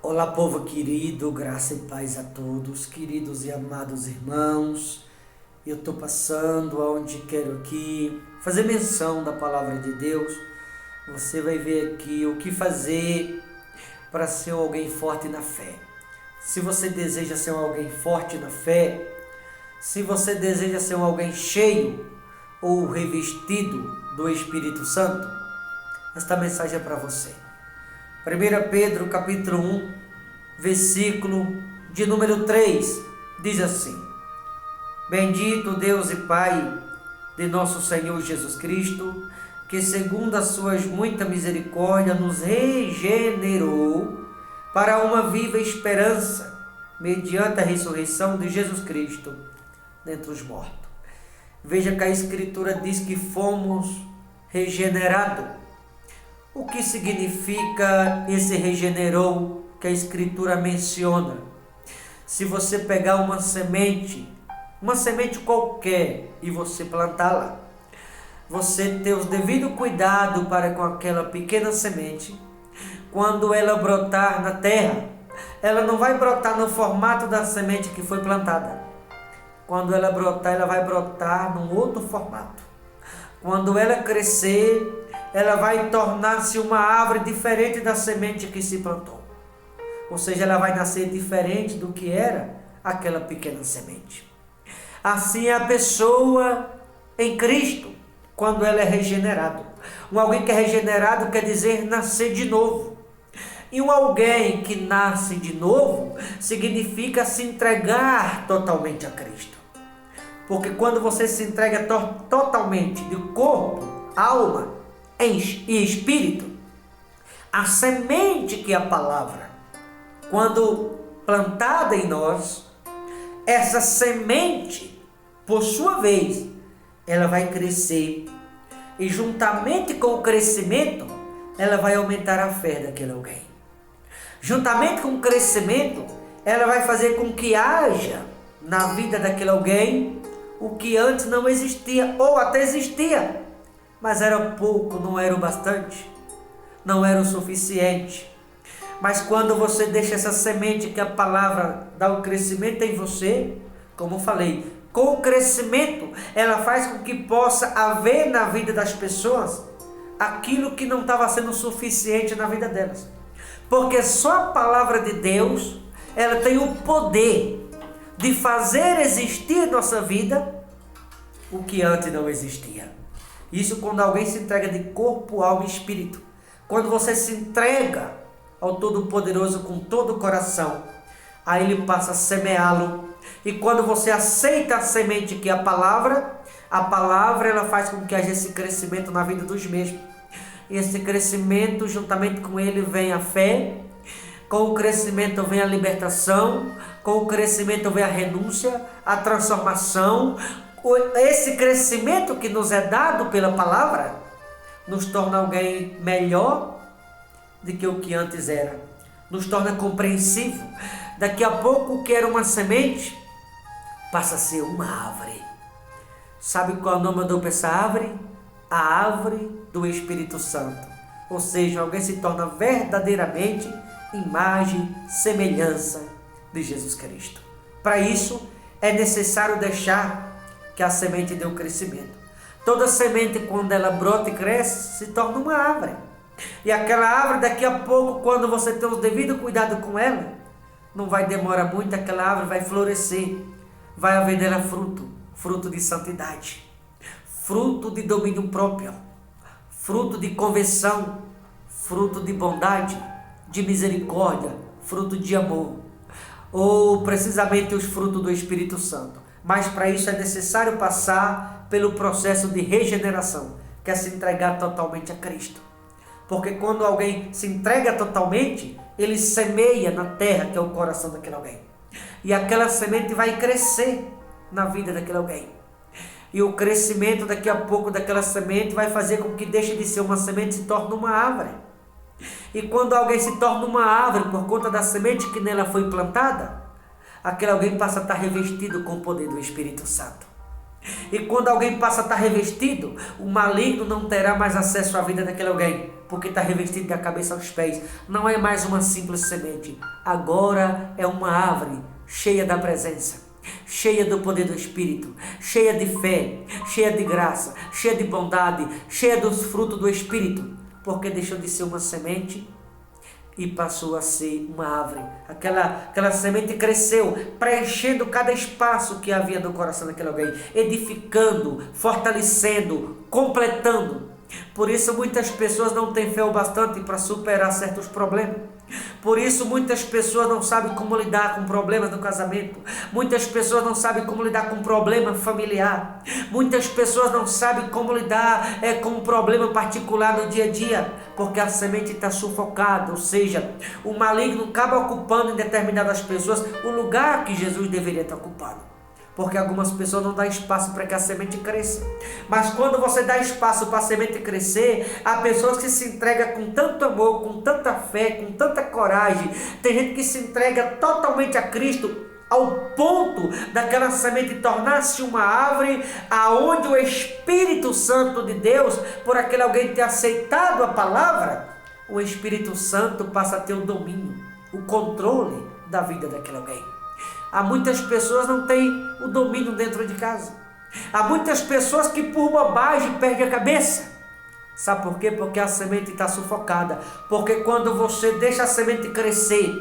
Olá, povo querido, graça e paz a todos, queridos e amados irmãos. Eu estou passando aonde quero aqui fazer menção da palavra de Deus. Você vai ver aqui o que fazer para ser alguém forte na fé. Se você deseja ser alguém forte na fé, se você deseja ser alguém cheio ou revestido do Espírito Santo, esta mensagem é para você. 1 Pedro capítulo 1, versículo de número 3, diz assim: Bendito Deus e Pai de nosso Senhor Jesus Cristo, que segundo as suas muita misericórdia nos regenerou para uma viva esperança, mediante a ressurreição de Jesus Cristo dentre os mortos. Veja que a Escritura diz que fomos regenerados. O que significa esse regenerou que a Escritura menciona? Se você pegar uma semente qualquer e você plantá-la, você ter o devido cuidado para com aquela pequena semente, quando ela brotar na terra, ela não vai brotar no formato da semente que foi plantada. Quando ela brotar, ela vai brotar num outro formato. Quando ela crescer, ela vai tornar-se uma árvore diferente da semente que se plantou. Ou seja, ela vai nascer diferente do que era aquela pequena semente. Assim é a pessoa em Cristo, quando ela é regenerada. Alguém que é regenerado quer dizer nascer de novo. E alguém que nasce de novo significa se entregar totalmente a Cristo. Porque quando você se entrega totalmente de corpo, alma e espírito, a semente que é a palavra, quando plantada em nós, essa semente, por sua vez, ela vai crescer. E juntamente com o crescimento, ela vai aumentar a fé daquele alguém. Juntamente com o crescimento, ela vai fazer com que haja na vida daquele alguém o que antes não existia, ou até existia, mas era pouco, não era o bastante, não era o suficiente. Mas quando você deixa essa semente que a palavra dá o crescimento em você, como eu falei, com o crescimento, ela faz com que possa haver na vida das pessoas aquilo que não estava sendo suficiente na vida delas. Porque só a palavra de Deus, ela tem o poder de fazer existir em nossa vida o que antes não existia. Isso quando alguém se entrega de corpo, alma e espírito. Quando você se entrega ao Todo-Poderoso com todo o coração, aí Ele passa a semeá-lo. E quando você aceita a semente que é a palavra ela faz com que haja esse crescimento na vida dos mesmos. E esse crescimento, juntamente com ele, vem a fé. Com o crescimento vem a libertação. Com o crescimento vem a renúncia, a transformação. Esse crescimento que nos é dado pela palavra nos torna alguém melhor do que o que antes era. Nos torna compreensivo. Daqui a pouco o que era uma semente passa a ser uma árvore. Sabe qual é o nome da essa árvore? A árvore do Espírito Santo. Ou seja, alguém se torna verdadeiramente imagem, semelhança de Jesus Cristo. Para isso, é necessário deixar que a semente dê um crescimento. Toda semente, quando ela brota e cresce, se torna uma árvore. E aquela árvore, daqui a pouco, quando você tem o devido cuidado com ela, não vai demorar muito, aquela árvore vai florescer. Vai haver nela fruto, fruto de santidade, fruto de domínio próprio, fruto de conversão, fruto de bondade, de misericórdia, fruto de amor, ou precisamente os frutos do Espírito Santo. Mas para isso é necessário passar pelo processo de regeneração, que é se entregar totalmente a Cristo. Porque quando alguém se entrega totalmente, ele semeia na terra, que é o coração daquele alguém. E aquela semente vai crescer na vida daquele alguém. E o crescimento daqui a pouco daquela semente vai fazer com que deixe de ser uma semente e se torne uma árvore. E quando alguém se torna uma árvore por conta da semente que nela foi plantada, aquele alguém passa a estar revestido com o poder do Espírito Santo. E quando alguém passa a estar revestido, o maligno não terá mais acesso à vida daquele alguém, porque está revestido da cabeça aos pés. Não é mais uma simples semente. Agora é uma árvore cheia da presença, cheia do poder do Espírito, cheia de fé, cheia de graça, cheia de bondade, cheia dos frutos do Espírito, porque deixou de ser uma semente e passou a ser uma árvore. Aquela semente cresceu, preenchendo cada espaço que havia no coração daquele alguém, edificando, fortalecendo, completando. Por isso muitas pessoas não têm fé o bastante para superar certos problemas. Por isso muitas pessoas não sabem como lidar com problemas no casamento. Muitas pessoas não sabem como lidar com problema familiar. Muitas pessoas não sabem como lidar com um problema particular no dia a dia, porque a semente está sufocada, ou seja, o maligno acaba ocupando em determinadas pessoas o lugar que Jesus deveria estar ocupando. Porque algumas pessoas não dão espaço para que a semente cresça. Mas quando você dá espaço para a semente crescer, há pessoas que se entregam com tanto amor, com tanta fé, com tanta coragem. Tem gente que se entrega totalmente a Cristo, ao ponto daquela semente tornar-se uma árvore, aonde o Espírito Santo de Deus, por aquele alguém ter aceitado a palavra, o Espírito Santo passa a ter o domínio, o controle da vida daquele alguém. Há muitas pessoas que não têm o domínio dentro de casa. Há muitas pessoas que por bobagem perdem a cabeça. Sabe por quê? Porque a semente está sufocada. Porque quando você deixa a semente crescer,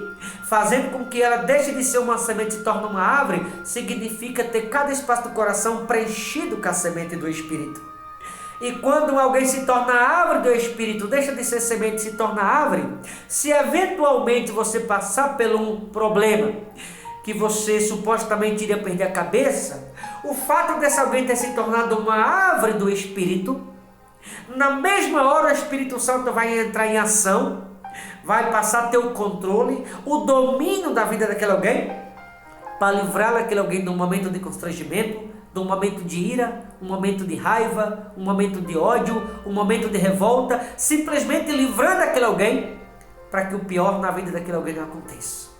fazendo com que ela deixe de ser uma semente e se torne uma árvore, significa ter cada espaço do coração preenchido com a semente do Espírito. E quando alguém se torna árvore do Espírito, deixa de ser semente e se torna árvore, se eventualmente você passar por um problema que você supostamente iria perder a cabeça, o fato dessa alguém ter se tornado uma árvore do Espírito, na mesma hora o Espírito Santo vai entrar em ação, vai passar a ter o controle, o domínio da vida daquele alguém, para livrar aquele alguém de um momento de constrangimento, de um momento de ira, um momento de raiva, um momento de ódio, um momento de revolta, simplesmente livrando aquele alguém, para que o pior na vida daquele alguém não aconteça.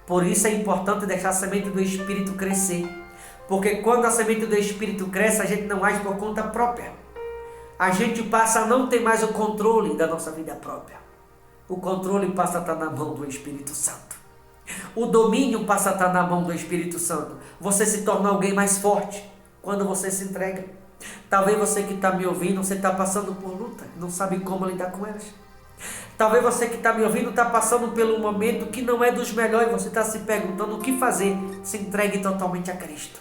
Por isso é importante deixar a semente do Espírito crescer. Porque quando a semente do Espírito cresce, a gente não age por conta própria. A gente passa a não ter mais o controle da nossa vida própria. O controle passa a estar na mão do Espírito Santo. O domínio passa a estar na mão do Espírito Santo. Você se torna alguém mais forte quando você se entrega. Talvez você que está me ouvindo, você está passando por luta, não sabe como lidar com elas. Talvez você que está me ouvindo está passando pelo momento que não é dos melhores, você está se perguntando o que fazer. Se entregue totalmente a Cristo.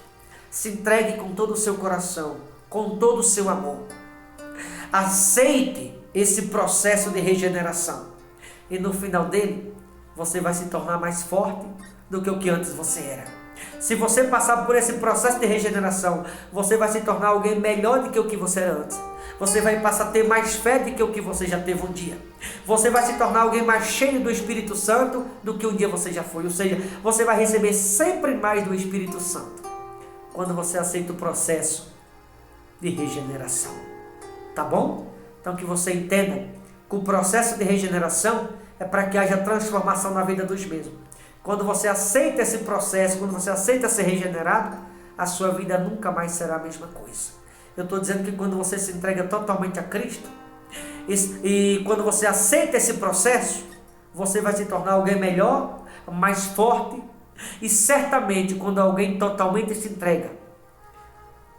Se entregue com todo o seu coração, com todo o seu amor. Aceite esse processo de regeneração. E no final dele, você vai se tornar mais forte do que o que antes você era. Se você passar por esse processo de regeneração, você vai se tornar alguém melhor do que o que você era antes. Você vai passar a ter mais fé do que o que você já teve um dia. Você vai se tornar alguém mais cheio do Espírito Santo do que um dia você já foi. Ou seja, você vai receber sempre mais do Espírito Santo quando você aceita o processo de regeneração. Tá bom? Então que você entenda que o processo de regeneração é para que haja transformação na vida dos mesmos. Quando você aceita esse processo, quando você aceita ser regenerado, a sua vida nunca mais será a mesma coisa. Eu estou dizendo que quando você se entrega totalmente a Cristo, e quando você aceita esse processo, você vai se tornar alguém melhor, mais forte, e certamente quando alguém totalmente se entrega,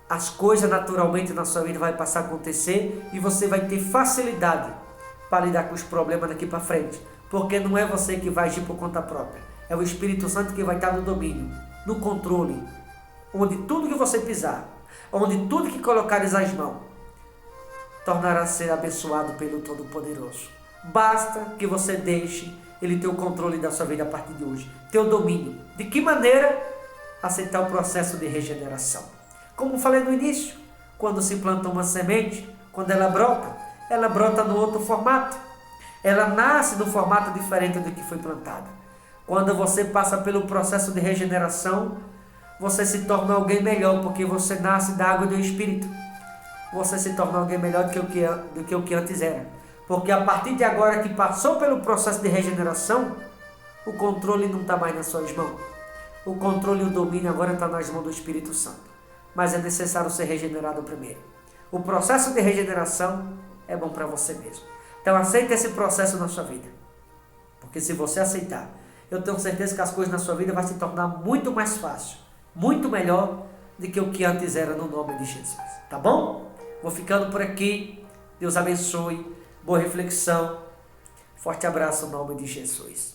as coisas naturalmente na sua vida vai passar a acontecer e você vai ter facilidade para lidar com os problemas daqui para frente, porque não é você que vai agir por conta própria, é o Espírito Santo que vai estar no domínio, no controle, onde tudo que você pisar, onde tudo que colocares as mãos, tornará ser abençoado pelo Todo-Poderoso. Basta que você deixe Ele ter o controle da sua vida a partir de hoje, ter o domínio. De que maneira? Aceitar o processo de regeneração. Como falei no início, quando se planta uma semente, quando ela brota no outro formato. Ela nasce no formato diferente do que foi plantada. Quando você passa pelo processo de regeneração, você se torna alguém melhor, porque você nasce da água do Espírito. Você se torna alguém melhor do que o que antes era. Porque a partir de agora que passou pelo processo de regeneração, o controle não está mais nas suas mãos. O controle e o domínio agora está nas mãos do Espírito Santo. Mas é necessário ser regenerado primeiro. O processo de regeneração é bom para você mesmo. Então aceita esse processo na sua vida. Porque se você aceitar, eu tenho certeza que as coisas na sua vida vão se tornar muito mais fácil, muito melhor do que o que antes era, no nome de Jesus. Tá bom? Vou ficando por aqui. Deus abençoe. Boa reflexão. Forte abraço no nome de Jesus.